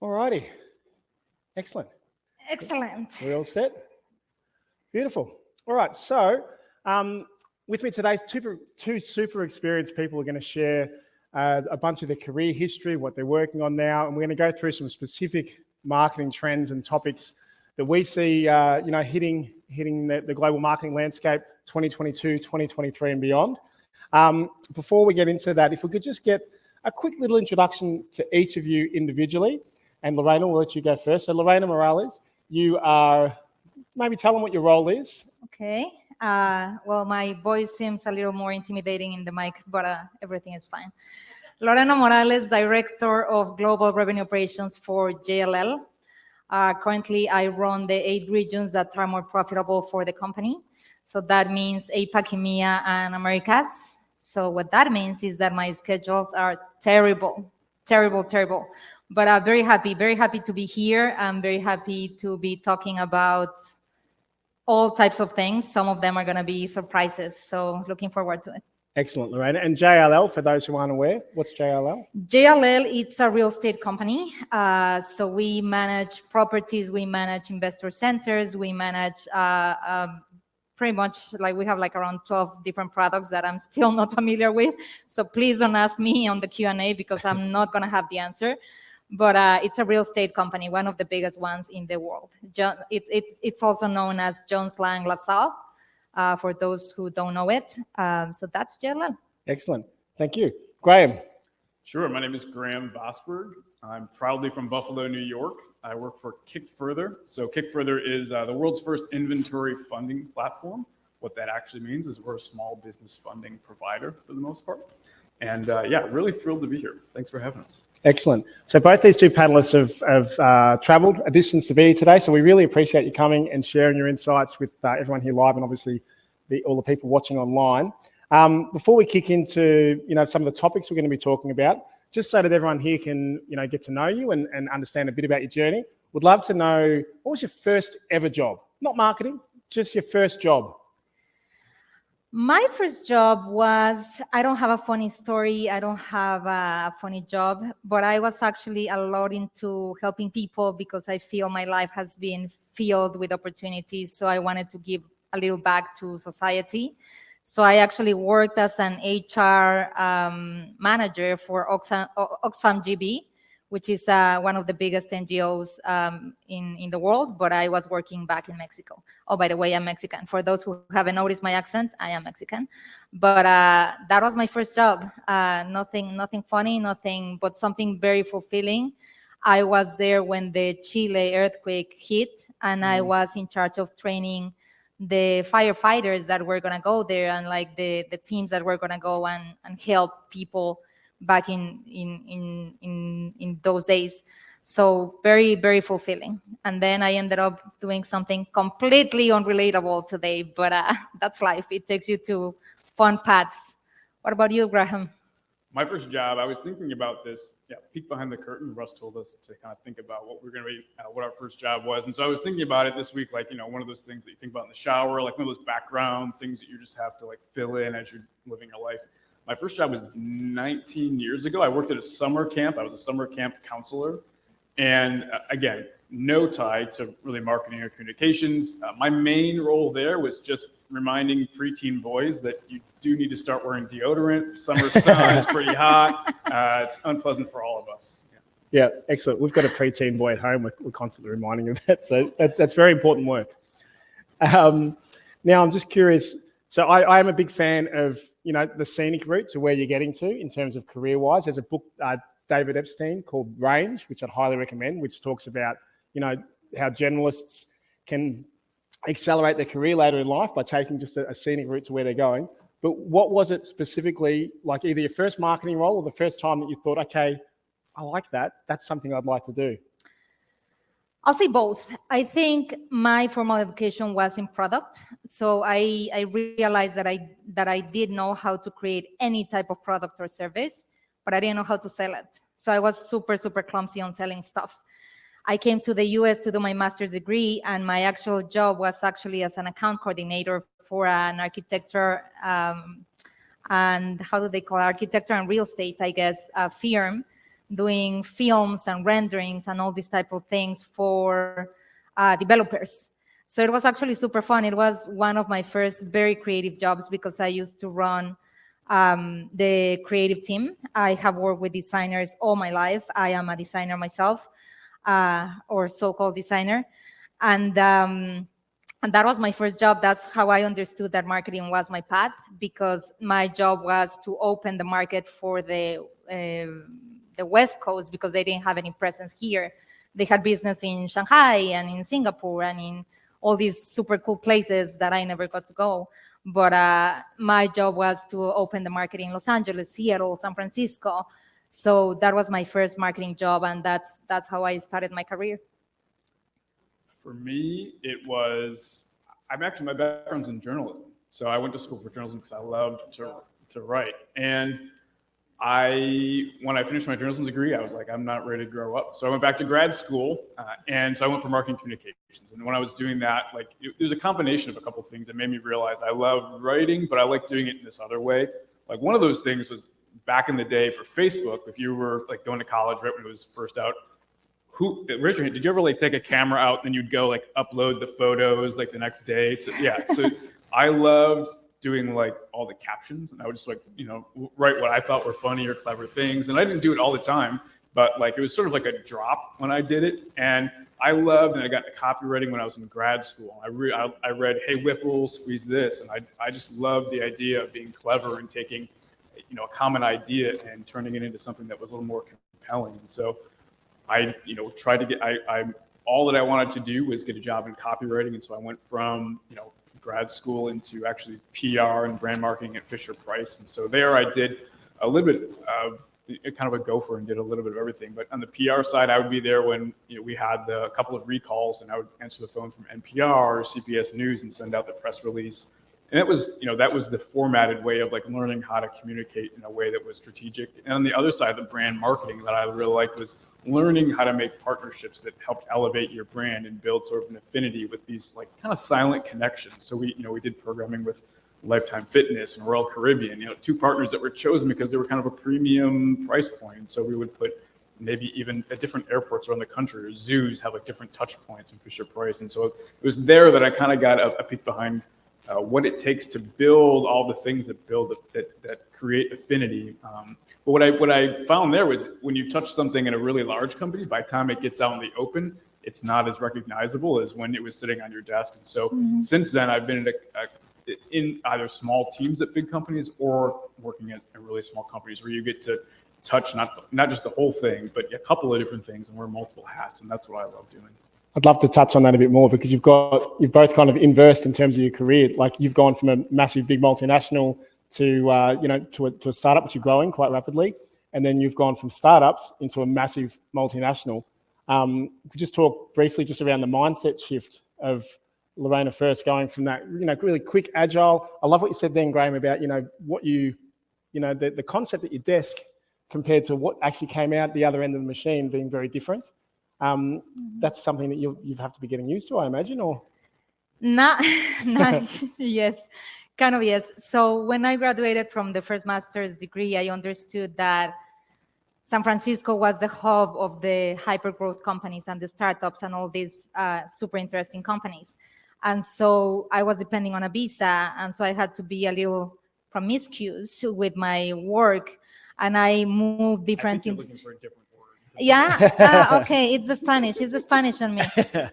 All righty. Excellent. Excellent. We all set? Beautiful. All right. So with me today, two super experienced people are going to share a bunch of their career history, what they're working on now, and we're going to go through some specific marketing trends and topics that we see, hitting the global marketing landscape 2022, 2023 and beyond. Before we get into that, if we could just get a quick little introduction to each of you individually, and Lorena, we'll let you go first. So Lorena Morales, you are, maybe tell them what your role is. Okay. Well, my voice seems a little more intimidating in the mic, but everything is fine. Lorena Morales, Director of Global Revenue Operations for JLL. Currently, I run the 8 regions that are more profitable for the company. So that means APAC, EMEA, and Americas. So what that means is that my schedules are terrible. But I'm very happy to be here. I'm very happy to be talking about all types of things. Some of them are going to be surprises. So looking forward to it. Excellent, Lorena. And JLL, for those who aren't aware, what's JLL? JLL, it's a real estate company. So we manage properties, we manage investor centers, we manage pretty much we have around 12 different products that I'm still not familiar with. So please don't ask me on the Q&A because I'm not going to have the answer. But it's a real estate company, one of the biggest ones in the world. It's also known as Jones Lang LaSalle, for those who don't know it. So that's JLL. Excellent. Thank you. Graham. Sure. My name is Graham Vosberg. I'm proudly from Buffalo, New York. I work for Kickfurther. So Kickfurther is the world's first inventory funding platform. What that actually means is we're a small business funding provider for the most part. And really thrilled to be here. Thanks for having us. Excellent. So both these two panelists have traveled a distance to be here today. So we really appreciate you coming and sharing your insights with everyone here live and obviously all the people watching online. Before we kick into some of the topics we're going to be talking about, just so that everyone here can get to know you and understand a bit about your journey, would love to know, what was your first ever job? Not marketing, just your first job. My first job was, I don't have a funny story, I don't have a funny job, but I was actually a lot into helping people because I feel my life has been filled with opportunities. So I wanted to give a little back to society. So I actually worked as an HR manager for Oxfam GB, which is one of the biggest NGOs in the world, but I was working back in Mexico. Oh, by the way, I'm Mexican. For those who haven't noticed my accent, I am Mexican. But that was my first job. Nothing funny, but something very fulfilling. I was there when the Chile earthquake hit, and I was in charge of training the firefighters that were gonna go there and the teams that were gonna go and help people back in those days. So very, very fulfilling. And then I ended up doing something completely unrelatable today, but that's life. It takes you to fun paths. What about you, Graham? My first job, I was thinking about this, peek behind the curtain. Russ told us to kind of think about what we're going to be, what our first job was. And so I was thinking about it this week, one of those things that you think about in the shower, one of those background things that you just have to fill in as you're living your life. My first job was 19 years ago. I worked at a summer camp. I was a summer camp counselor. And again, no tie to really marketing or communications. My main role there was just reminding preteen boys that you do need to start wearing deodorant. Summer sun is pretty hot. It's unpleasant for all of us. Yeah, excellent. We've got a preteen boy at home. We're constantly reminding of that. So that's very important work. Now, I'm just curious. So I am a big fan of, the scenic route to where you're getting to in terms of career-wise. There's a book, David Epstein, called Range, which I'd highly recommend, which talks about, how journalists can accelerate their career later in life by taking just a scenic route to where they're going. But what was it specifically, either your first marketing role or the first time that you thought, okay, I like that. That's something I'd like to do? I'll say both. I think my formal education was in product. So I realized that I did know how to create any type of product or service, but I didn't know how to sell it. So I was super, super clumsy on selling stuff. I came to the US to do my master's degree, and my actual job was actually as an account coordinator for an architecture and how do they call it? Architecture and real estate, I guess, firm doing films and renderings and all these type of things for developers. So it was actually super fun. It was one of my first very creative jobs because I used to run the creative team. I have worked with designers all my life. I am a designer myself, or so-called designer. And that was my first job. That's how I understood that marketing was my path, because my job was to open the market for the West Coast, because they didn't have any presence here. They had business in Shanghai and in Singapore and in all these super cool places that I never got to go. But my job was to open the market in Los Angeles, Seattle, San Francisco. So that was my first marketing job, and that's how I started my career. For me, it was, my background's in journalism. So I went to school for journalism because I loved to write. And when I finished my journalism degree, I was like, I'm not ready to grow up. So I went back to grad school, and so I went for marketing communications. And when I was doing that, like, it was a combination of a couple of things that made me realize I love writing, but I like doing it in this other way. Like, one of those things was back in the day for Facebook. If you were like going to college right when it was first out, raise your hand, did you ever like take a camera out and then you'd go like upload the photos like the next day? So I loved doing like all the captions, and I would just like, write what I thought were funny or clever things. And I didn't do it all the time, but like it was sort of like a drop when I did it. And I loved, and I got into copywriting when I was in grad school. I read Hey Whipple, Squeeze This, and I just loved the idea of being clever and taking, a common idea and turning it into something that was a little more compelling. And so I, tried to get, all that I wanted to do was get a job in copywriting. And so I went from, grad school into actually PR and brand marketing at Fisher Price. And so there I did a little bit of kind of a gopher and did a little bit of everything. But on the PR side, I would be there when we had a couple of recalls, and I would answer the phone from NPR or CBS News and send out the press release. And it was, that was the formatted way of like learning how to communicate in a way that was strategic. And on the other side, the brand marketing that I really liked was learning how to make partnerships that helped elevate your brand and build sort of an affinity with these like kind of silent connections. So we did programming with Lifetime Fitness and Royal Caribbean, two partners that were chosen because they were kind of a premium price point. And so we would put maybe even at different airports around the country, or zoos have like different touch points in Fisher Price. And so it was there that I kind of got a peek behind what it takes to build all the things that create affinity. But what I found there was when you touch something in a really large company, by the time it gets out in the open, it's not as recognizable as when it was sitting on your desk. And so since then, I've been in either small teams at big companies or working at really small companies where you get to touch not just the whole thing, but a couple of different things and wear multiple hats. And that's what I love doing. I'd love to touch on that a bit more, because you've both kind of inversed in terms of your career. Like, you've gone from a massive big multinational to a startup, which you're growing quite rapidly, and then you've gone from startups into a massive multinational. Could you just talk briefly just around the mindset shift of Lorena first going from that, really quick, agile. I love what you said then, Graham, about the concept at your desk compared to what actually came out the other end of the machine being very different. That's something that you have to be getting used to, I imagine, or? Not yes, kind of yes. So when I graduated from the first master's degree, I understood that San Francisco was the hub of the hyper-growth companies and the startups and all these super interesting companies. And so I was depending on a visa, and so I had to be a little promiscuous with my work, and I moved different things. Yeah. Okay. It's the Spanish on me.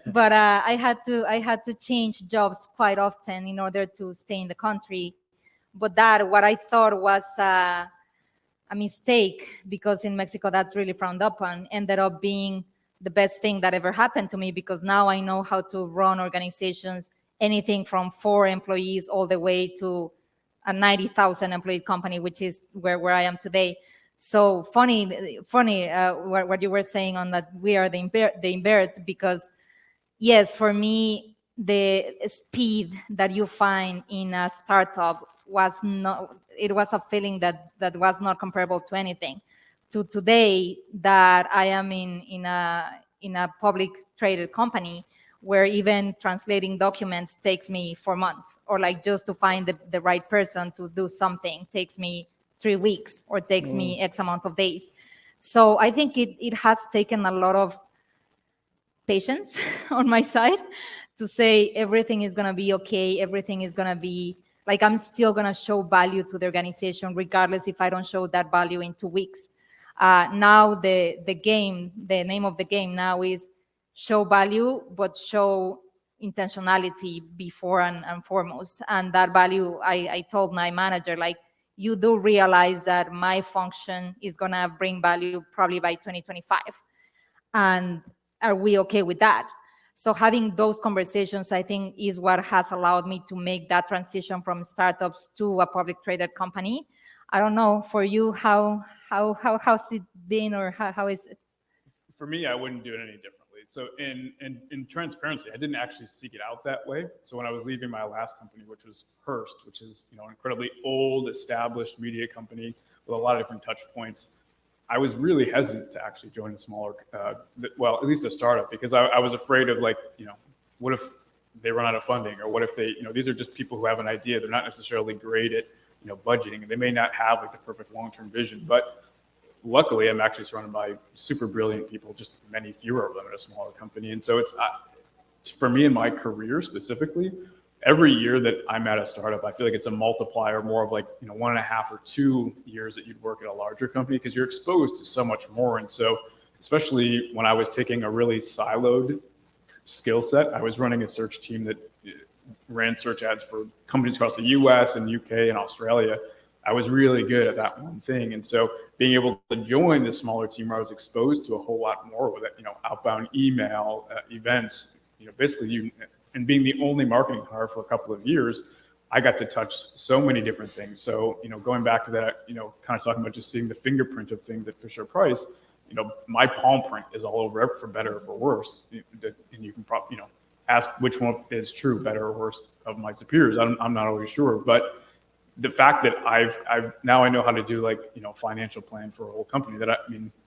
But I had to change jobs quite often in order to stay in the country. But what I thought was a mistake, because in Mexico that's really frowned upon, ended up being the best thing that ever happened to me, because now I know how to run organizations, anything from 4 employees all the way to a 90,000 employee company, which is where I am today. So funny what you were saying on that we are the invert, because yes, for me, the speed that you find in a startup was a feeling that was not comparable to anything. To today that I am in a public traded company, where even translating documents takes me 4 months, or like just to find the right person to do something takes me 3 weeks or takes me X amount of days. So I think it has taken a lot of patience on my side to say everything is going to be okay, everything is going to be like, I'm still going to show value to the organization regardless if I don't show that value in 2 weeks. Now the name of the game now is show value, but show intentionality before and foremost. And that value, I told my manager, like, you do realize that my function is going to bring value probably by 2025. And are we okay with that? So having those conversations, I think, is what has allowed me to make that transition from startups to a public traded company. I don't know, for you, how's it been, or how is it? For me, I wouldn't do it any differently. So in transparency, I didn't actually seek it out that way. So when I was leaving my last company, which was Hearst, which is an incredibly old, established media company with a lot of different touch points, I was really hesitant to actually join a smaller, well, at least a startup, because I was afraid of, like, what if they run out of funding, or what if they, these are just people who have an idea. They're not necessarily great at, budgeting, and they may not have like the perfect long-term vision. But luckily, I'm actually surrounded by super brilliant people, just many fewer of them at a smaller company. And so it's for me in my career specifically, every year that I'm at a startup, I feel like it's a multiplier more of like, 1.5 or 2 years that you'd work at a larger company, because you're exposed to so much more. And so, especially when I was taking a really siloed skill set, I was running a search team that ran search ads for companies across the US and UK and Australia. I was really good at that one thing. And so being able to join this smaller team where I was exposed to a whole lot more with it, outbound email, events, basically and being the only marketing hire for a couple of years, I got to touch so many different things. So, going back to that, kind of talking about just seeing the fingerprint of things at Fisher Price, my palm print is all over it, for better or for worse. And you can probably, ask which one is true, better or worse, of my superiors. I'm not always sure, but the fact that I've now I know how to do, like, financial plan for a whole company that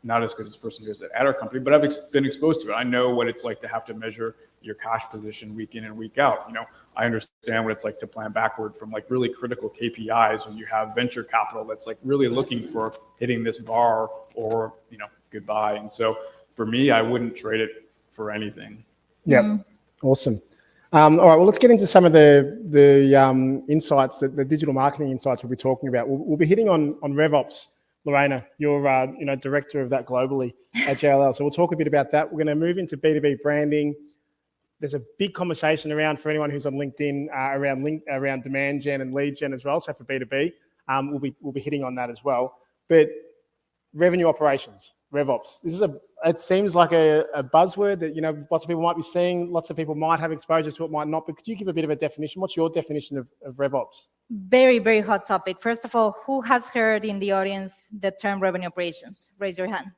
not as good as the person who is at our company, but I've been exposed to it. I know what it's like to have to measure your cash position week in and week out. I understand what it's like to plan backward from, like, really critical KPIs when you have venture capital that's, like, really looking for hitting this bar or, goodbye. And so for me, I wouldn't trade it for anything. Yeah. Awesome. All right, well, let's get into some of the insights, the digital marketing insights we'll be talking about. We'll be hitting on RevOps. Lorena, you're director of that globally at JLL. So we'll talk a bit about that. We're going to move into B2B branding. There's a big conversation around, for anyone who's on LinkedIn, around demand gen and lead gen as well. So for B2B, we'll be hitting on that as well. But revenue operations, RevOps. It seems like a buzzword that lots of people might be seeing. Lots of people might have exposure to it, might not. But could you give a bit of a definition? What's your definition of RevOps? Very, very hot topic. First of all, who has heard in the audience the term revenue operations? Raise your hand.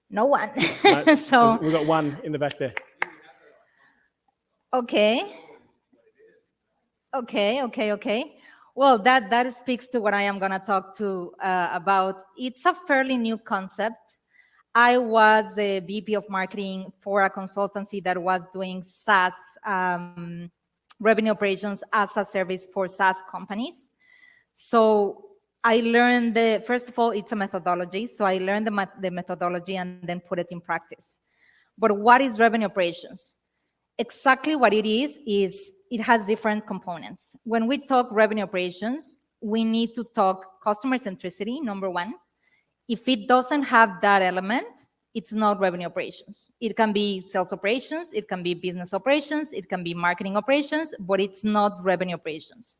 No one. No, So we've got one in the back there. Okay. Well, that speaks to what I am going to talk to about. It's a fairly new concept. I was the VP of marketing for a consultancy that was doing SaaS revenue operations as a service for SaaS companies. So I learned first of all, it's a methodology. So I learned the methodology and then put it in practice. But what is revenue operations? Exactly what it is it has different components. When we talk revenue operations, we need to talk customer centricity, number one. If it doesn't have that element, it's not revenue operations. It can be sales operations, it can be business operations, it can be marketing operations, but it's not revenue operations.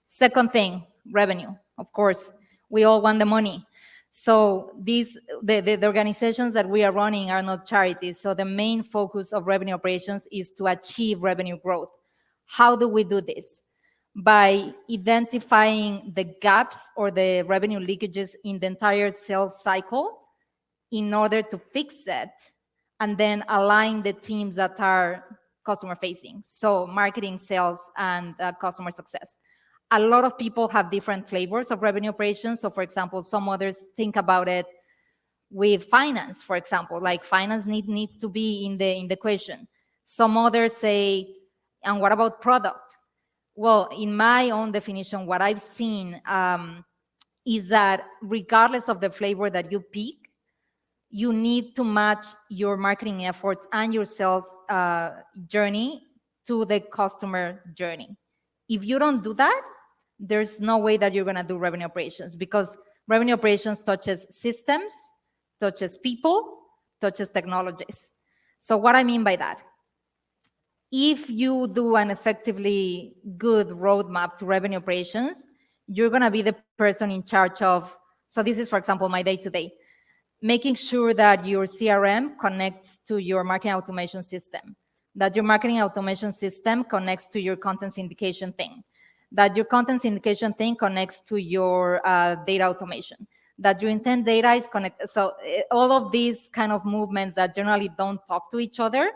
Second thing, revenue. Of course, we all want the money. So the organizations that we are running are not charities. So the main focus of revenue operations is to achieve revenue growth. How do we do this? By identifying the gaps or the revenue leakages in the entire sales cycle in order to fix it, and then align the teams that are customer facing. So marketing, sales, and customer success. A lot of people have different flavors of revenue operations. So for example, some others think about it with finance, for example, like finance needs to be in the equation. Some others say, and what about product? Well, in my own definition, what I've seen is that regardless of the flavor that you pick, you need to match your marketing efforts and your sales journey to the customer journey. If you don't do that, there's no way that you're going to do revenue operations, because revenue operations touches systems, touches people, touches technologies. So what I mean by that, if you do an effectively good roadmap to revenue operations, you're going to be the person in charge of, so this is, for example, my day-to-day, making sure that your CRM connects to your marketing automation system, that your marketing automation system connects to your content syndication thing, that your content syndication thing connects to your data automation, that your intent data is connected. So all of these kind of movements that generally don't talk to each other,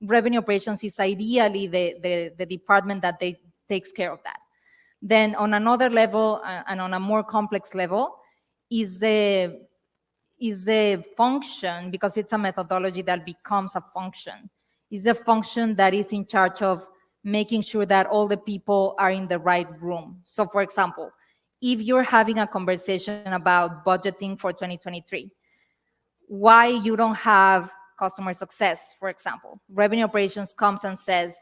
revenue operations is ideally the department that takes care of that. Then on another level, and on a more complex level, is the function, because it's a methodology that becomes a function, is a function that is in charge of making sure that all the people are in the right room. So for example, if you're having a conversation about budgeting for 2023, why you don't have customer success, for example, revenue operations comes and says,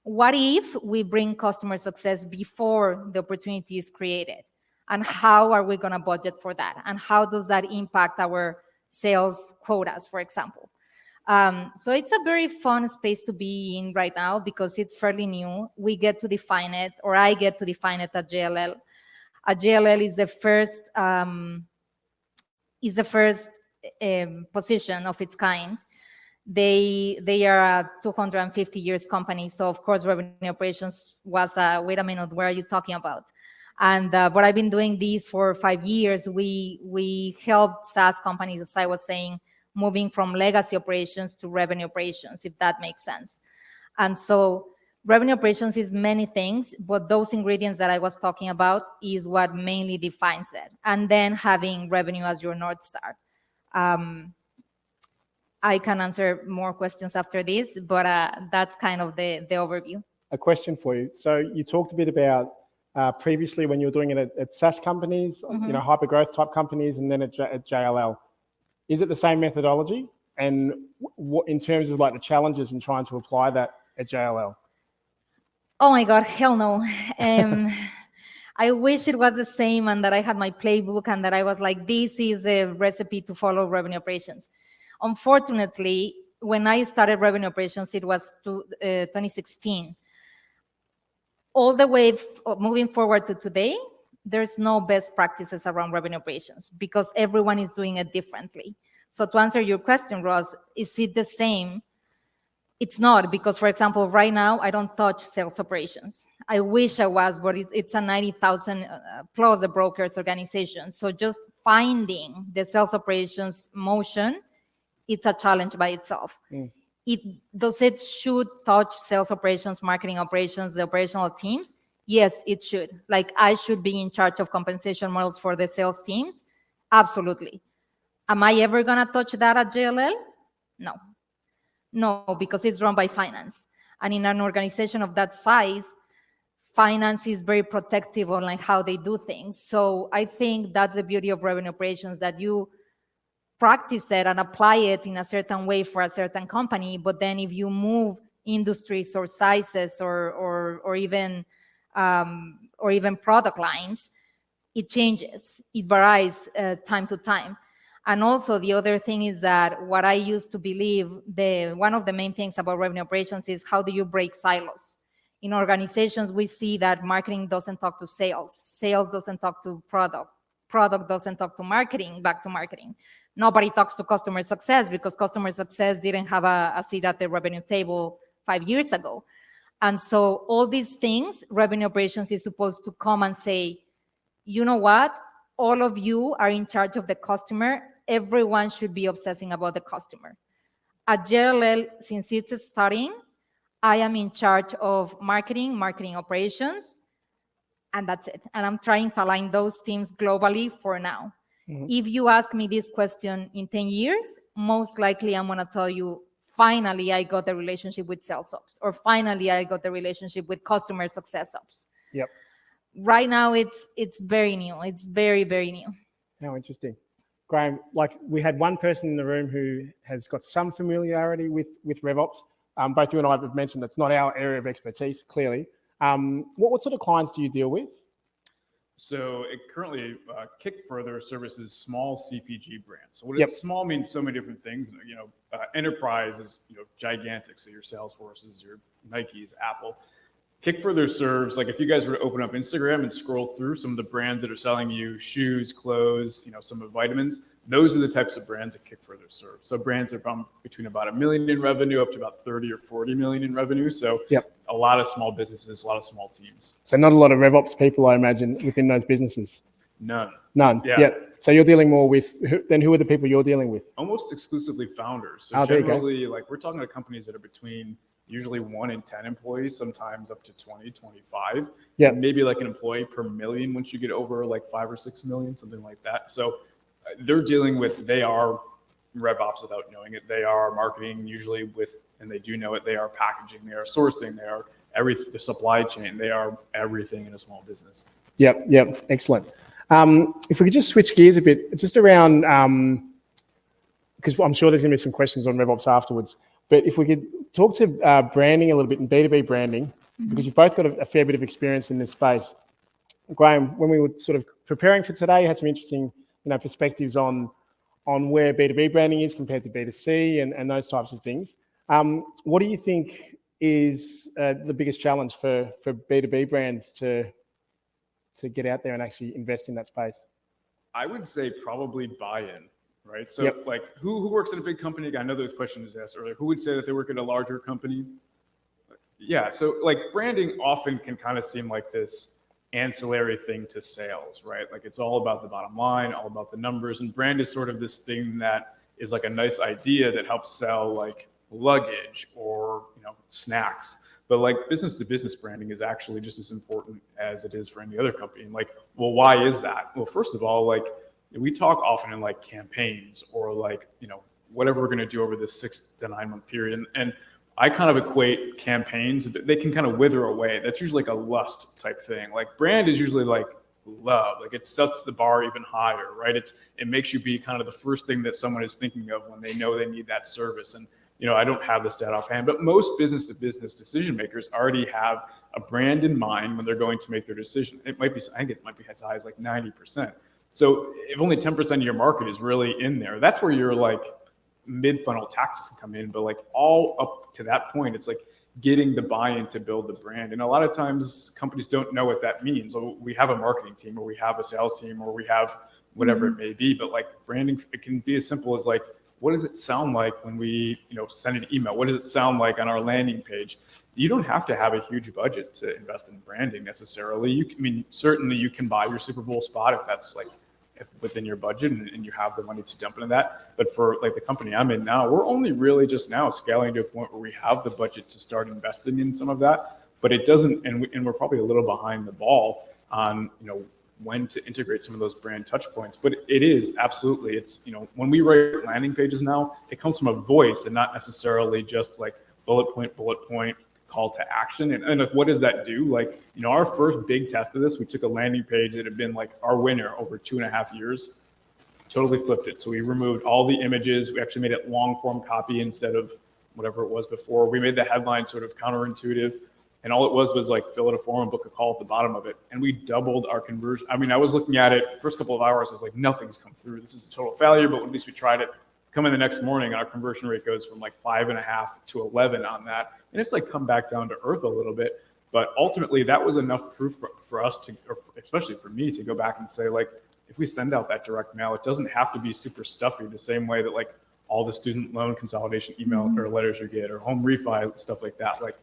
what if we bring customer success before the opportunity is created? And how are we going to budget for that? And how does that impact our sales quotas, for example? So it's a very fun space to be in right now because it's fairly new. We get to define it, or I get to define it at JLL. A JLL is the first position of its kind. They are a 250 years company. So of course, revenue operations was, wait a minute, where are you talking about? And but I've been doing these for 5 years. We helped SaaS companies, as I was saying, moving from legacy operations to revenue operations, if that makes sense. And so revenue operations is many things, but those ingredients that I was talking about is what mainly defines it. And then having revenue as your North Star. I can answer more questions after this, but that's kind of the overview. A question for you. So you talked a bit about previously when you were doing it at SaaS companies, you know, hyper growth type companies, and then at JLL. Is it the same methodology? And what, in terms of like the challenges in trying to apply that at JLL? Oh my God, hell no. I wish it was the same and that I had my playbook and that I was like, this is a recipe to follow revenue operations. Unfortunately, when I started revenue operations, it was 2016. All the way moving forward to today, there's no best practices around revenue operations because everyone is doing it differently. So to answer your question, Russ, is it the same? It's not, because for example, right now, I don't touch sales operations. I wish I was, but it's a 90,000 plus a brokers organization. So just finding the sales operations motion, it's a challenge by itself. It should touch sales operations, marketing operations, the operational teams? Yes, it should. Like I should be in charge of compensation models for the sales teams? Absolutely. Am I ever gonna touch that at JLL? No. No, because it's run by finance. And in an organization of that size, finance is very protective on like how they do things. So I think that's the beauty of revenue operations, that you practice it and apply it in a certain way for a certain company. But then if you move industries or sizes or even product lines, it changes. It varies time to time. And also the other thing is that what I used to believe, one of the main things about revenue operations is how do you break silos? In organizations, we see that marketing doesn't talk to sales. Sales doesn't talk to product. Product doesn't talk to marketing, back to marketing. Nobody talks to customer success because customer success didn't have a seat at the revenue table 5 years ago. And so all these things, revenue operations is supposed to come and say, you know what? All of you are in charge of the customer. Everyone should be obsessing about the customer. At JLL, since it's starting, I am in charge of marketing operations, and that's it. And I'm trying to align those teams globally for now. If you ask me this question in 10 years, most likely I'm gonna tell you, finally, I got the relationship with sales ops, or finally, I got the relationship with customer success ops. Yep. right now it's very new. It's very, very new. How interesting. Graham, like we had one person in the room who has got some familiarity with RevOps. Both you and I have mentioned that's not our area of expertise, clearly. What sort of clients do you deal with? So it currently Kick Further services small CPG brands. So what Yep. small means so many different things. Enterprise is gigantic. So your Salesforces, your Nikes, Apple. Kick Further serves, like if you guys were to open up Instagram and scroll through some of the brands that are selling you shoes, clothes, some of vitamins, those are the types of brands that Kick Further serves. So brands are from between about $1 million in revenue up to about 30 or 40 million in revenue. So Yep. a lot of small businesses, a lot of small teams. So not a lot of RevOps people, I imagine, within those businesses. None. Yeah. So you're dealing more with, who are the people you're dealing with? Almost exclusively founders. So there you go. generally, like we're talking to companies that are between usually 1 and 10 employees, sometimes up to 20, 25. Yeah. Maybe like an employee per million once you get over like 5 or 6 million, something like that. So they're dealing with, they are RevOps without knowing it. They are marketing usually with, and they do know it. They are packaging, they are sourcing, they are everything, the supply chain, they are everything in a small business. Yep. Excellent. If we could just switch gears a bit, just around, because I'm sure there's going to be some questions on RevOps afterwards, but if we could talk to branding a little bit and B2B branding, because you've both got a fair bit of experience in this space. Graham, when we were sort of preparing for today, had some interesting perspectives on where B2B branding is compared to B2C and those types of things. What do you think is the biggest challenge for B2B brands to get out there and actually invest in that space? I would say probably buy-in, right? So Yep. like who works at a big company? I know this question was asked earlier. Who would say that they work at a larger company? Yeah, so like branding often can kind of seem like this ancillary thing to sales, right? Like it's all about the bottom line, all about the numbers, and brand is sort of this thing that is like a nice idea that helps sell like luggage or snacks. But like business to business branding is actually just as important as it is for any other company. And like, well, why is that? Well, first of all, like we talk often in like campaigns or like, whatever we're going to do over this 6 to 9 month period. And I kind of equate campaigns, they can kind of wither away. That's usually like a lust type thing. Like brand is usually like love, like it sets the bar even higher, right? It makes you be kind of the first thing that someone is thinking of when they know they need that service. And I don't have the stat offhand, but most business to business decision makers already have a brand in mind when they're going to make their decision. I think it might be as high as like 90%. So if only 10% of your market is really in there, that's where you're like mid-funnel tactics can come in. But like all up to that point, it's like getting the buy-in to build the brand. And a lot of times companies don't know what that means. So we have a marketing team or we have a sales team or we have whatever it may be. But like branding, it can be as simple as like, what does it sound like when we, send an email? What does it sound like on our landing page? You don't have to have a huge budget to invest in branding necessarily. Certainly you can buy your Super Bowl spot if that's like within your budget and you have the money to dump into that. But for like the company I'm in now, we're only really just now scaling to a point where we have the budget to start investing in some of that. But it doesn't, and we're probably a little behind the ball on, when to integrate some of those brand touch points. But it is absolutely, it's, when we write landing pages now, it comes from a voice and not necessarily just like bullet point, call to action. And what does that do? Like, our first big test of this, we took a landing page that had been like our winner over 2.5 years, totally flipped it. So we removed all the images. We actually made it long form copy instead of whatever it was before. We made the headline sort of counterintuitive. And all it was like fill out a form and book a call at the bottom of it. And we doubled our conversion. I was looking at it first couple of hours. I was like, nothing's come through. This is a total failure, but at least we tried it. Come in the next morning, our conversion rate goes from like 5.5 to 11 on that. And it's like come back down to earth a little bit. But ultimately, that was enough proof for us to, or especially for me, to go back and say, like, if we send out that direct mail, it doesn't have to be super stuffy the same way that like all the student loan consolidation email or letters you get or home refi, stuff like that. Like,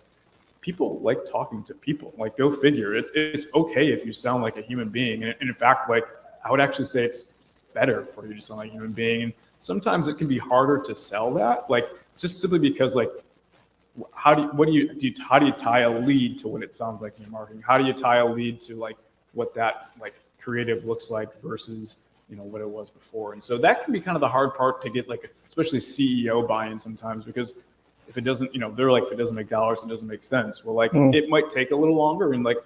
people like talking to people. Like, go figure. It's okay if you sound like a human being. And in fact, like, I would actually say it's better for you to sound like a human being. And sometimes it can be harder to sell that, like, just simply because, like, how do you tie a lead to what it sounds like in your marketing? How do you tie a lead to like what that like creative looks like versus what it was before? And so that can be kind of the hard part to get, like, especially CEO buy-in sometimes, because if it doesn't, they're like, if it doesn't make dollars, it doesn't make sense. Well, like, it might take a little longer. And like,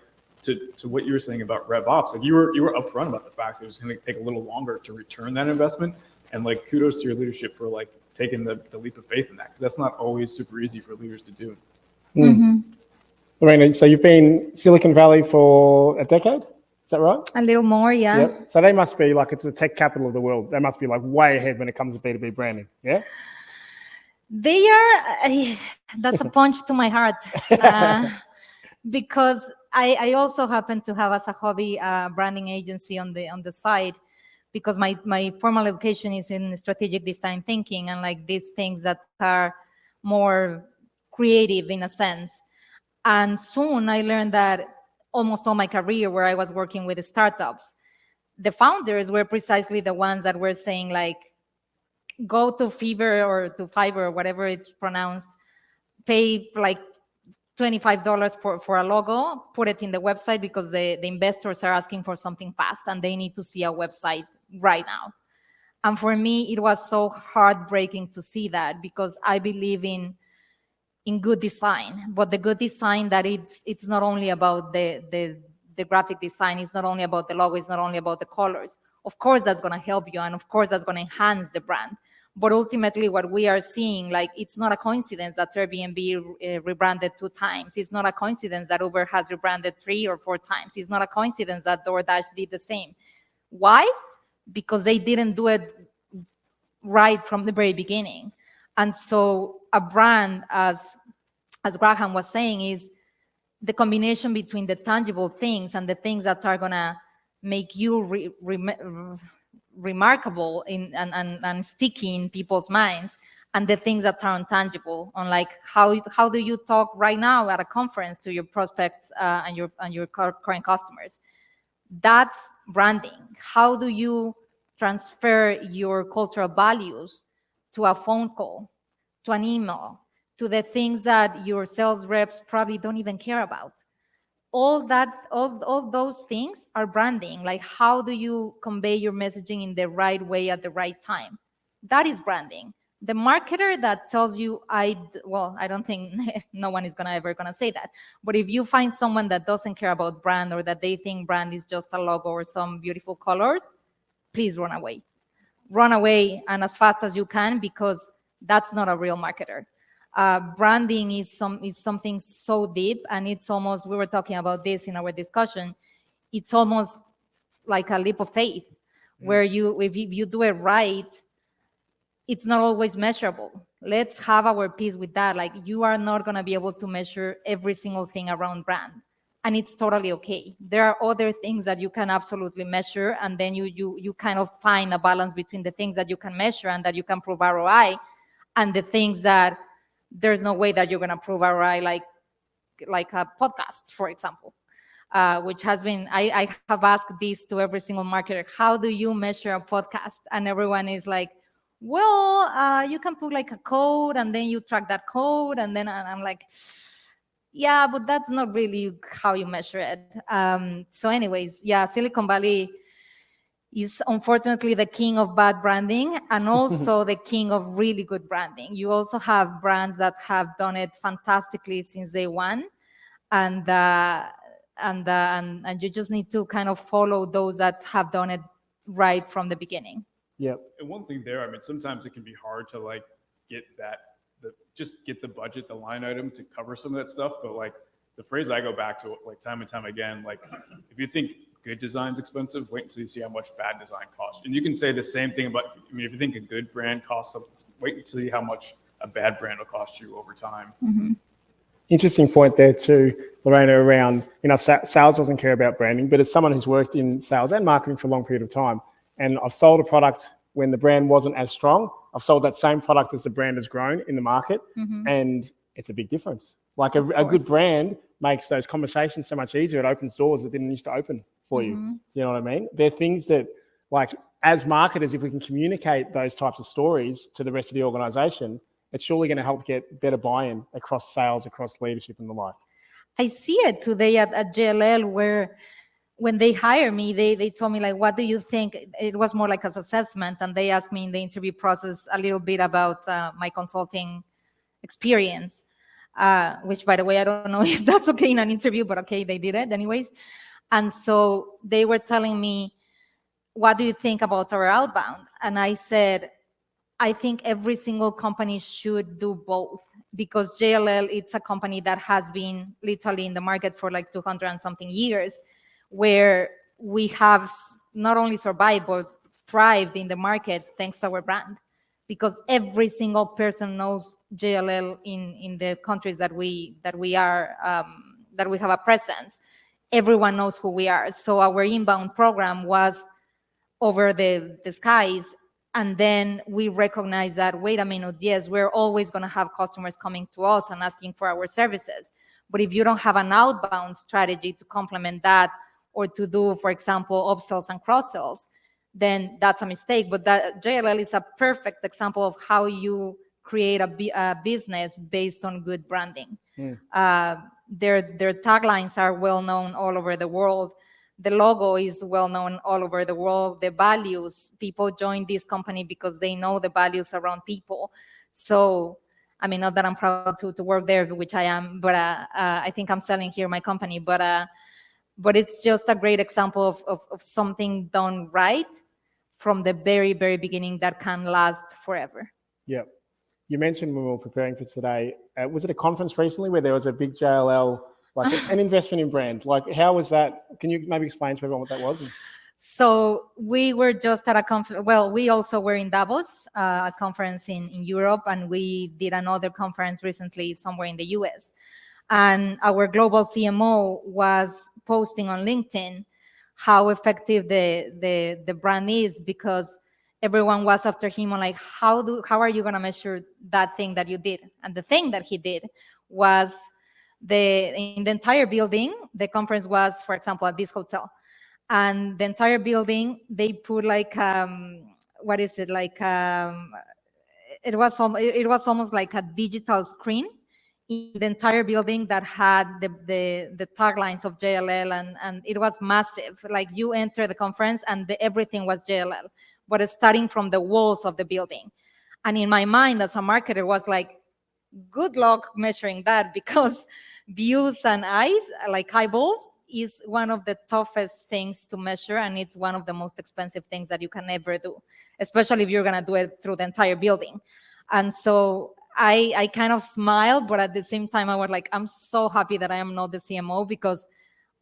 to what you were saying about RevOps, like you were upfront about the fact that it was going to take a little longer to return that investment, and like kudos to your leadership for like taking the leap of faith in that, because that's not always super easy for leaders to do. Lorena, so you've been Silicon Valley for a decade, is that right? A little more, yeah. Yep. So they must be like, it's the tech capital of the world. They must be like way ahead when it comes to B2B branding, yeah? They are, that's a punch to my heart, because I also happen to have as a hobby branding agency on the side, because my formal education is in strategic design thinking and like these things that are more creative in a sense. And soon I learned that almost all my career where I was working with startups, the founders were precisely the ones that were saying like, go to Fiverr or to Fiverr or whatever it's pronounced, pay like $25 for a logo, put it in the website because the investors are asking for something fast and they need to see a website right now. And for me, it was so heartbreaking to see that, because I believe in good design, but the good design that it's not only about the graphic design, it's not only about the logo, it's not only about the colors. Of course, that's going to help you, and of course, that's going to enhance the brand. But ultimately, what we are seeing, like, it's not a coincidence that Airbnb rebranded 2 times. It's not a coincidence that Uber has rebranded 3 or 4 times. It's not a coincidence that DoorDash did the same. Why? Because they didn't do it right from the very beginning. And so a brand, as Graham was saying, is the combination between the tangible things and the things that are going to make you remarkable and sticky in people's minds, and the things that are intangible, on like how do you talk right now at a conference to your prospects and your current customers. That's branding. How do you transfer your cultural values to a phone call, to an email, to the things that your sales reps probably don't even care about? All those things are branding. Like, how do you convey your messaging in the right way at the right time? That is branding. The marketer that tells you, I don't think no one is ever gonna say that. But if you find someone that doesn't care about brand, or that they think brand is just a logo or some beautiful colors, please run away. Run away, and as fast as you can, because that's not a real marketer. Branding is something so deep, and it's almost, we were talking about this in our discussion, it's almost like a leap of faith, where if you do it right, it's not always measurable. Let's have our peace with that. Like, you are not going to be able to measure every single thing around brand, and it's totally okay. There are other things that you can absolutely measure, and then you kind of find a balance between the things that you can measure and that you can prove ROI, and the things that there's no way that you're going to prove ROI, like a podcast, for example, which has been, I have asked this to every single marketer. How do you measure a podcast? And everyone is like, well, you can put like a code, and then you track that code. And then I'm like, yeah, but that's not really how you measure it. So anyways, yeah, Silicon Valley is unfortunately the king of bad branding, and also the king of really good branding. You also have brands that have done it fantastically since day one, and you just need to kind of follow those that have done it right from the beginning. Yep. And one thing there, I mean, sometimes it can be hard to like get just get the budget, the line item to cover some of that stuff. But like the phrase I go back to like time and time again, like if you think good design's expensive, wait until you see how much bad design costs. And you can say the same thing about, I mean, if you think a good brand costs something, wait and see how much a bad brand will cost you over time. Mm-hmm. Interesting point there too, Lorena, around, sales doesn't care about branding, but as someone who's worked in sales and marketing for a long period of time, and I've sold a product when the brand wasn't as strong, I've sold that same product as the brand has grown in the market, and it's a big difference. Like a good brand makes those conversations so much easier. It opens doors that didn't used to open for you. Do you know what I mean? They're things that, like, as marketers, if we can communicate those types of stories to the rest of the organization, it's surely going to help get better buy-in across sales, across leadership and the like. I see it today at JLL, where when they hire me, they told me, like, what do you think? It was more like an assessment, and they asked me in the interview process a little bit about my consulting experience. which, by the way, I don't know if that's okay in an interview, but okay, they did it anyways. And so they were telling me, what do you think about our outbound? And I said, I think every single company should do both, because JLL, it's a company that has been literally in the market for like 200 and something years, where we have not only survived, but thrived in the market thanks to our brand, because every single person knows JLL in the countries that we have a presence. Everyone knows who we are. So our inbound program was over the skies. And then we recognize that, wait a minute, yes, we're always going to have customers coming to us and asking for our services. But if you don't have an outbound strategy to complement that, or to do, for example, upsells and cross-sells, then that's a mistake. But that JLL is a perfect example of how you create a business based on good branding. Their taglines are well known all over the world. The logo is well known all over the world. The values, people join this company because they know the values around people. So, I mean, not that I'm proud to work there, which I am, but I think I'm selling here my company. But it's just a great example of something done right from the very, very beginning that can last forever. Yeah. You mentioned when we were preparing for today, was it a conference recently where there was a big JLL, like an investment in brand? Like, how was that? Can you maybe explain to everyone what that was? So we were just at a conference. Well, we also were in Davos, a conference in Europe, and we did another conference recently somewhere in the US. And our global CMO was posting on LinkedIn how effective the brand is, because everyone was after him on like, how are you going to measure that thing that you did? And the thing that he did was, in the entire building, the conference was, for example, at this hotel, and the entire building, they put like what is it, like it was almost like a digital screen in the entire building that had the taglines of JLL, and it was massive. Like, you enter the conference and everything was JLL, but it's starting from the walls of the building. And in my mind as a marketer was like, good luck measuring that, because views and eyes, like eyeballs, is one of the toughest things to measure, and it's one of the most expensive things that you can ever do, especially if you're going to do it through the entire building. And so I kind of smiled, but at the same time I was like, I'm so happy that I am not the CMO, because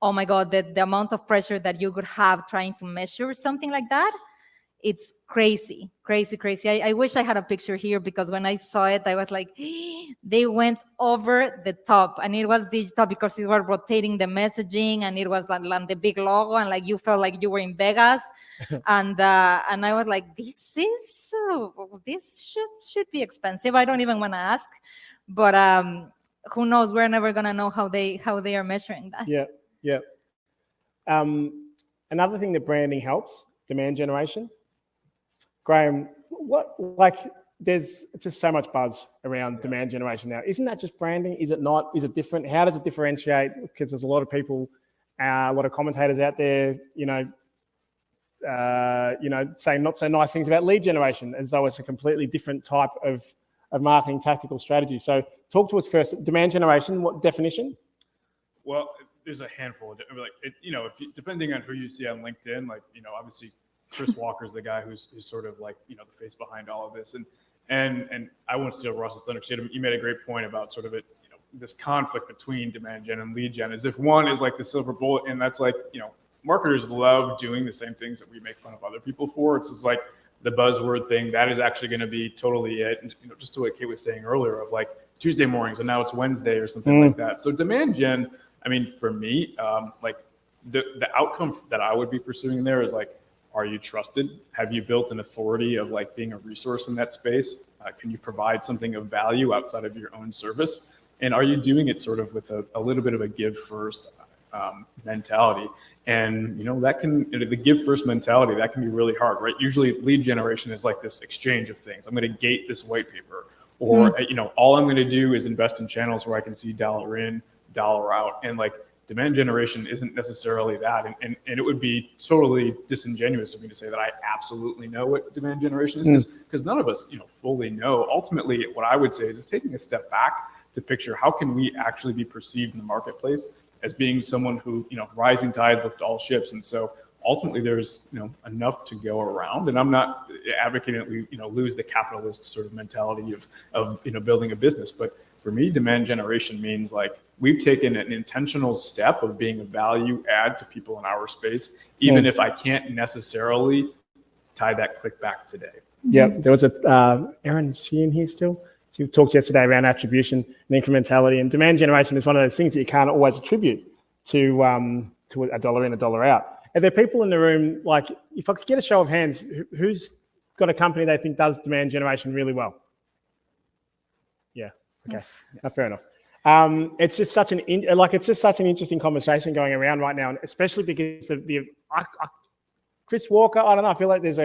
oh my God, the amount of pressure that you could have trying to measure something like that, it's crazy. I wish I had a picture here, because when I saw it, I was like, they went over the top, and it was digital because it was rotating the messaging, and it was like the big logo, and like you felt like you were in Vegas, and I was like, this should be expensive. I don't even want to ask, but who knows? We're never gonna know how they are measuring that. Yeah. Another thing that branding helps, demand generation. Graham, there's just so much buzz around demand generation now. Isn't that just branding? Is it not? Is it different? How does it differentiate? Because there's a lot of people, a lot of commentators out there, saying not so nice things about lead generation, as though it's a completely different type of marketing tactical strategy. So talk to us first. Demand generation, what definition? Well, there's a handful of, depending on who you see on LinkedIn, obviously Chris Walker's the guy who's sort of like, the face behind all of this. And I won't steal Russ's thunder. You made a great point about sort of it, this conflict between demand gen and lead gen, as if one is like the silver bullet, and that's like, marketers love doing the same things that we make fun of other people for. It's just like the buzzword thing that is actually going to be totally it. And, just to what Kate was saying earlier of like Tuesday mornings and now it's Wednesday or something like that. So demand gen, I mean, for me, like the outcome that I would be pursuing there is like, are you trusted? Have you built an authority of like being a resource in that space? Can you provide something of value outside of your own service? And are you doing it sort of with a little bit of a give first mentality? And, the give first mentality, that can be really hard, right? Usually lead generation is like this exchange of things. I'm going to gate this white paper, or, all I'm going to do is invest in channels where I can see dollar in, dollar out. And like, demand generation isn't necessarily that. And it would be totally disingenuous of me to say that I absolutely know what demand generation is, because none of us, fully know. Ultimately, what I would say is taking a step back to picture how can we actually be perceived in the marketplace as being someone who, rising tides lift all ships. And so ultimately there's, enough to go around. And I'm not advocating that we, lose the capitalist sort of mentality of building a business. But for me, demand generation means like we've taken an intentional step of being a value add to people in our space, even if I can't necessarily tie that click back today. Yeah, there was Erin, is she in here still? She talked yesterday around attribution and incrementality, and demand generation is one of those things that you can't always attribute to a dollar in, a dollar out. Are there people in the room, like, if I could get a show of hands, who's got a company they think does demand generation really well? Yeah, okay, no, fair enough. It's just such an interesting conversation going around right now, and especially because Chris Walker. I don't know. I feel like there's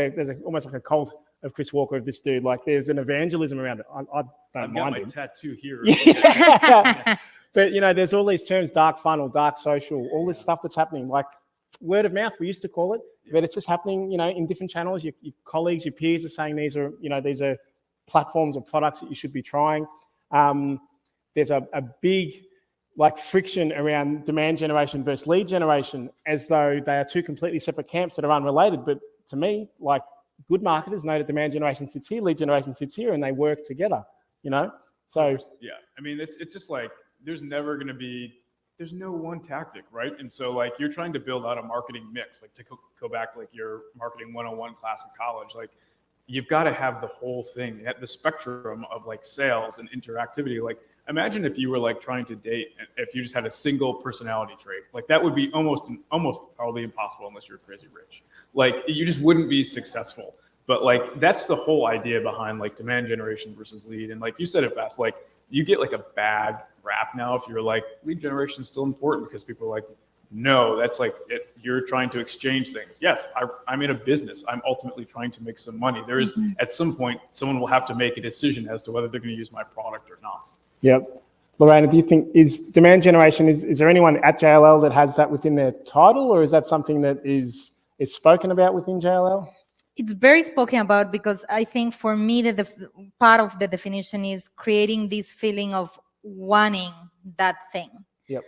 almost like a cult of Chris Walker, of this dude. Like there's an evangelism around it. I don't I've mind got my him. tattoo here. Yeah. But there's all these terms: dark funnel, dark social, all this stuff that's happening. Like word of mouth, we used to call it, but it's just happening. In different channels. Your colleagues, your peers are saying these are platforms or products that you should be trying. There's a big friction around demand generation versus lead generation, as though they are two completely separate camps that are unrelated. But to me, good marketers know that demand generation sits here, lead generation sits here, and they work together. So yeah, I mean, it's just like there's no one tactic, right? And so you're trying to build out a marketing mix, to go back your marketing 101 class in college, you've got to have the whole thing, the spectrum of sales and interactivity. Imagine if you were trying to date, if you just had a single personality trait, that would be almost probably impossible unless you're crazy rich. You just wouldn't be successful. But that's the whole idea behind demand generation versus lead. And you said it best, you get a bad rap now if you're lead generation is still important because people are no, that's you're trying to exchange things. Yes, I'm in a business. I'm ultimately trying to make some money. There is at some point someone will have to make a decision as to whether they're going to use my product or not. Yep. Lorena, do you think is demand generation, is there anyone at JLL that has that within their title, or is that something that is spoken about within JLL? It's very spoken about because I think for me the part of the definition is creating this feeling of wanting that thing. Yep.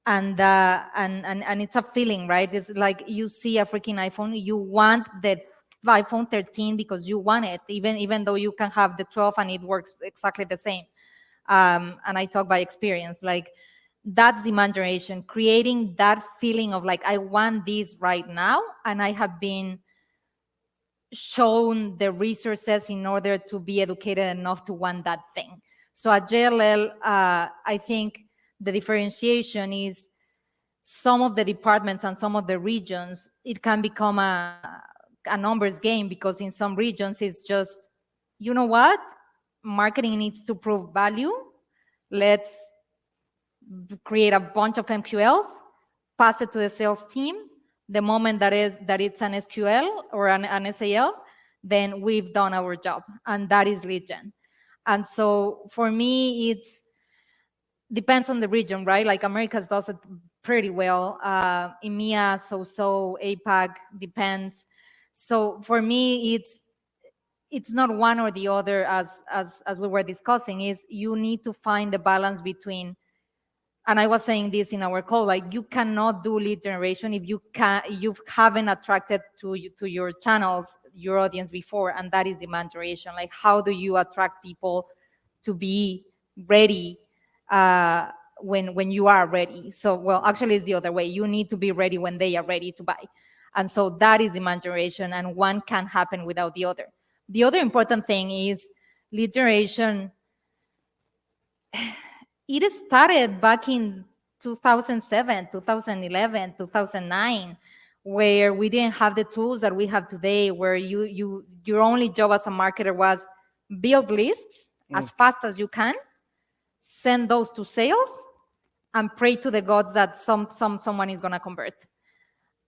And it's a feeling, right? It's like you see a freaking iPhone, you want the iPhone 13 because you want it, even though you can have the 12 and it works exactly the same. And I talk by experience, that's demand generation, creating that feeling of I want this right now, and I have been shown the resources in order to be educated enough to want that thing. So at JLL, I think the differentiation is some of the departments and some of the regions, it can become a numbers game, because in some regions it's just, you know what? Marketing needs to prove value. Let's create a bunch of MQLs, pass it to the sales team. The moment that it's an SQL or an SAL, then we've done our job, and that is lead gen. And so for me, it's depends on the region, right? Americas does it pretty well. EMEA, so APAC depends. So for me, it's not one or the other, as we were discussing. Is you need to find the balance between. And I was saying this in our call, you cannot do lead generation if you haven't attracted to your channels, your audience before, and that is demand generation. How do you attract people to be ready when you are ready? So, well, actually it's the other way. You need to be ready when they are ready to buy. And so that is demand generation, and one can't happen without the other. The other important thing is lead generation. It started back in 2007, 2011, 2009, where we didn't have the tools that we have today, where your only job as a marketer was build lists as fast as you can, send those to sales, and pray to the gods that someone is going to convert.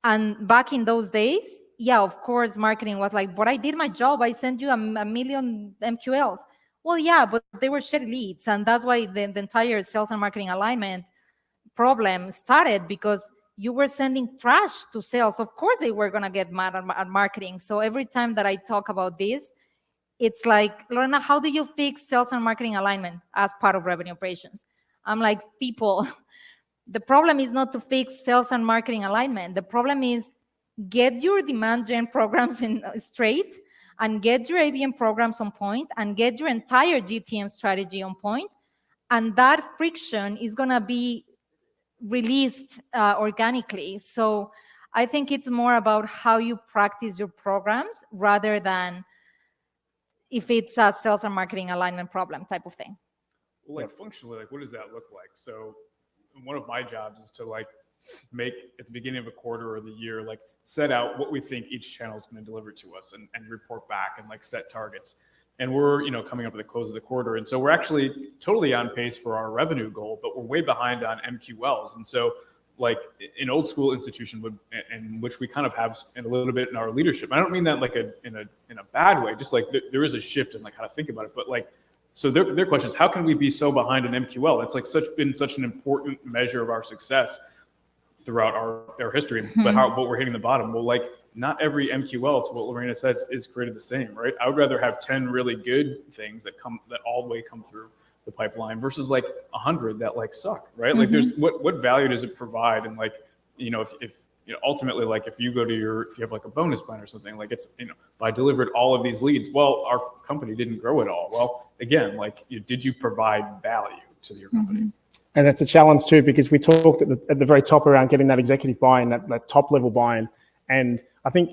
And back in those days, yeah, of course, marketing was but I did my job. I sent you a million MQLs. Well, yeah, but they were shared leads. And that's why the entire sales and marketing alignment problem started, because you were sending trash to sales. Of course, they were going to get mad at marketing. So every time that I talk about this, it's like, Lorena, how do you fix sales and marketing alignment as part of revenue operations? I'm like, people, the problem is not to fix sales and marketing alignment. The problem is get your demand gen programs in straight, and get your ABM programs on point, and get your entire GTM strategy on point. And that friction is going to be released organically. So I think it's more about how you practice your programs rather than if it's a sales and marketing alignment problem type of thing. Well, like functionally, like what does that look like? So one of my jobs is to like make at the beginning of a quarter or the year, like set out what we think each channel is going to deliver to us and report back and like set targets. And we're, coming up at the close of the quarter. And so we're actually totally on pace for our revenue goal, but we're way behind on MQLs. And so like an old school institution would, and which we kind of have a little bit in our leadership. I don't mean that like in a bad way, just like there is a shift in like how to think about it. But like, so their question is, how can we be so behind in MQL? It's like been such an important measure of our success throughout our history, but but we're hitting the bottom. Well, like not every MQL, to what Lorena says, is created the same, right? I would rather have 10 really good things that all the way come through the pipeline versus like 100 that like suck, right? Like there's what value does it provide? And like, if ultimately, like if you have like a bonus plan or something, like it's, I delivered all of these leads. Well, our company didn't grow at all. Well, again, like did you provide value to your company? And that's a challenge too, because we talked at the very top around getting that executive buy-in, that top level buy-in. And I think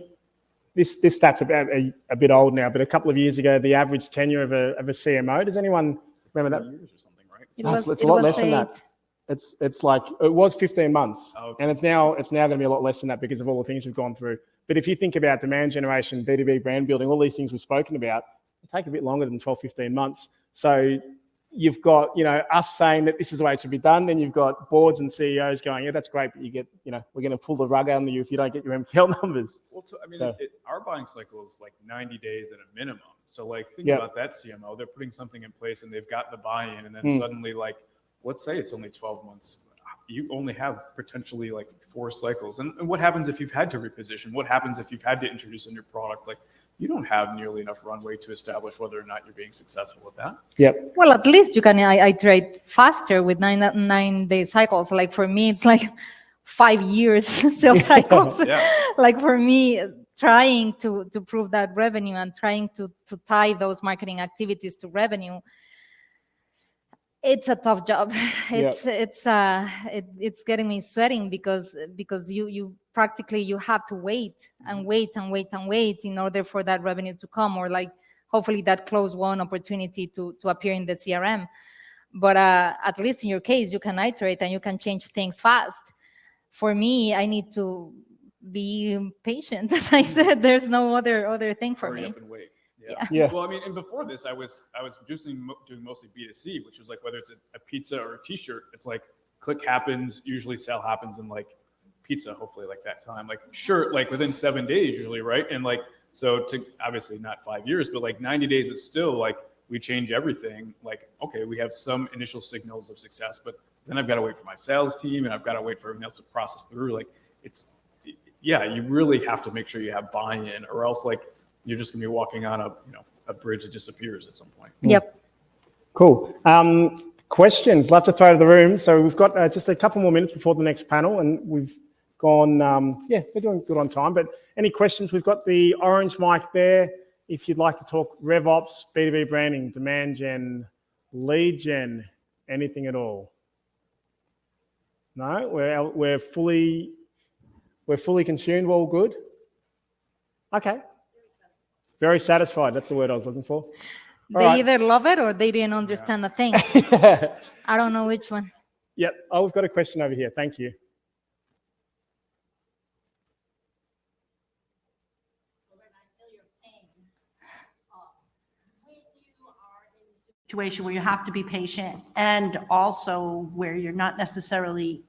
this stat's about a bit old now, but a couple of years ago, the average tenure of a CMO, does anyone remember that? Years or something, right? It's a lot less than that. It's like, it was 15 months. Oh, okay. And it's now going to be a lot less than that because of all the things we've gone through. But if you think about demand generation, B2B brand building, all these things we've spoken about, it take a bit longer than 12, 15 months. So you've got, us saying that this is the way it should be done. Then you've got boards and CEOs going, yeah, that's great, but you get, we're going to pull the rug out on you if you don't get your MQL numbers. Well, our buying cycle is like 90 days at a minimum. So like think about that CMO, they're putting something in place and they've got the buy-in, and then suddenly like, let's say it's only 12 months. You only have potentially like 4 cycles. And what happens if you've had to reposition? What happens if you've had to introduce a new product? Like you don't have nearly enough runway to establish whether or not you're being successful with that. Yep. Well, at least you can iterate faster with 9-day cycles. Like for me, it's like 5 years sales cycles. Like for me, trying to prove that revenue and trying to tie those marketing activities to revenue, it's a tough job. It's getting me sweating because you practically you have to wait and wait and wait and wait in order for that revenue to come, or like hopefully that close won opportunity to appear in the CRM. But at least in your case, you can iterate and you can change things fast. For me, I need to be patient. As I said, there's no other thing for me. Up and wait. Yeah. Well, I mean, and before this, I was doing mostly B2C, which was like whether it's a pizza or a T-shirt, it's like click happens, usually sale happens in like pizza, hopefully like that time, like shirt, like within 7 days usually, right? And like so to obviously not 5 years, but like 90 days is still like we change everything. Like okay, we have some initial signals of success, but then I've got to wait for my sales team and I've got to wait for everything else to process through. Like you really have to make sure you have buy-in, or else like you're just gonna be walking on a bridge that disappears at some point. Yep. Cool. Questions? Love to throw to the room. So we've got just a couple more minutes before the next panel, and we've gone. We're doing good on time. But any questions? We've got the orange mic there. If you'd like to talk RevOps, B2B branding, demand gen, lead gen, anything at all. No, we're fully consumed. We're all good. Okay. Very satisfied. That's the word I was looking for. They either love it or they didn't understand a thing. I don't know which one. Yep. Oh, we've got a question over here. Thank you. Situation where you have to be patient, and also where you're not necessarily,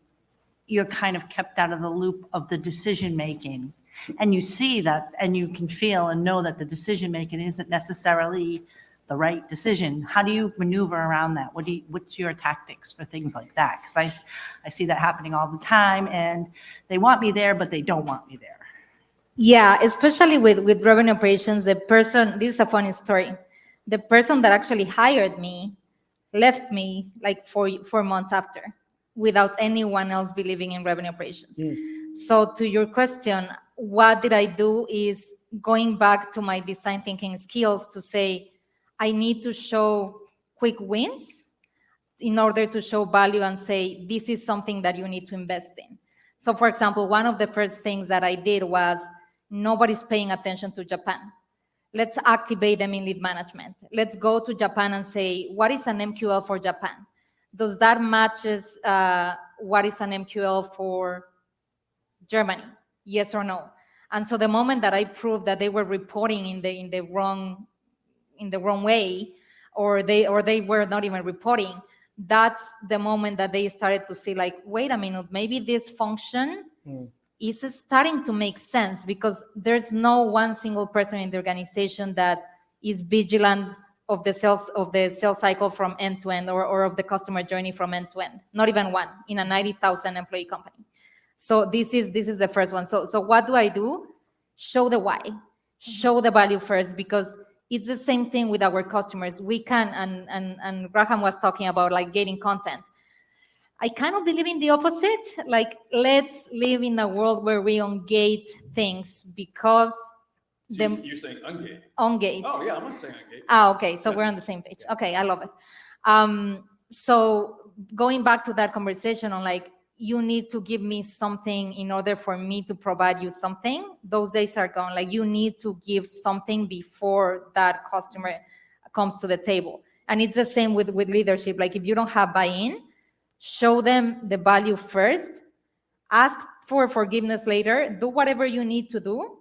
you're kind of kept out of the loop of the decision making. And you see that, and you can feel and know that the decision making isn't necessarily the right decision. How do you maneuver around that? What's your tactics for things like that? Because I see that happening all the time, and they want me there, but they don't want me there. Yeah, especially with revenue operations, this is a funny story. the person that actually hired me left me like 4 months after, without anyone else believing in revenue operations. So to your question, what did I do is going back to my design thinking skills to say, I need to show quick wins in order to show value and say, this is something that you need to invest in. So for example, one of the first things that I did was, nobody's paying attention to Japan. Let's activate them in lead management. Let's go to Japan and say, what is an MQL for Japan? Does that matches what is an MQL for Germany? Yes or no? And so the moment that I proved that they were reporting in the wrong way, or they were not even reporting, that's the moment that they started to see like, wait a minute, maybe this function is starting to make sense, because there's no one single person in the organization that is vigilant of the sales cycle from end to end, or of the customer journey from end to end. Not even one in a 90,000 employee company. So this is the first one. So what do? Show the why, show the value first, because it's the same thing with our customers. We can, and Graham was talking about like gating content. I kind of believe in the opposite. Like, let's live in a world where we ungate things, because So you're saying ungate? Ungate. Oh yeah, I'm not saying ungate. Okay, so we're on the same page. Okay, I love it. So going back to that conversation on like, you need to give me something in order for me to provide you something, those days are gone. Like, you need to give something before that customer comes to the table. And it's the same with leadership. Like, if you don't have buy-in, show them the value first, ask for forgiveness later, do whatever you need to do.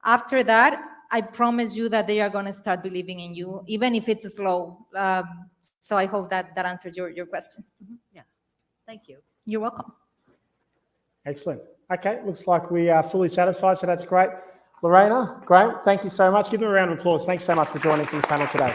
After that, I promise you that they are going to start believing in you, even if it's slow. So I hope that answered your question. Yeah, thank you. You're welcome. Excellent. Okay, looks like we are fully satisfied, so that's great. Lorena, Graham, thank you so much. Give them a round of applause. Thanks so much for joining us in this panel today.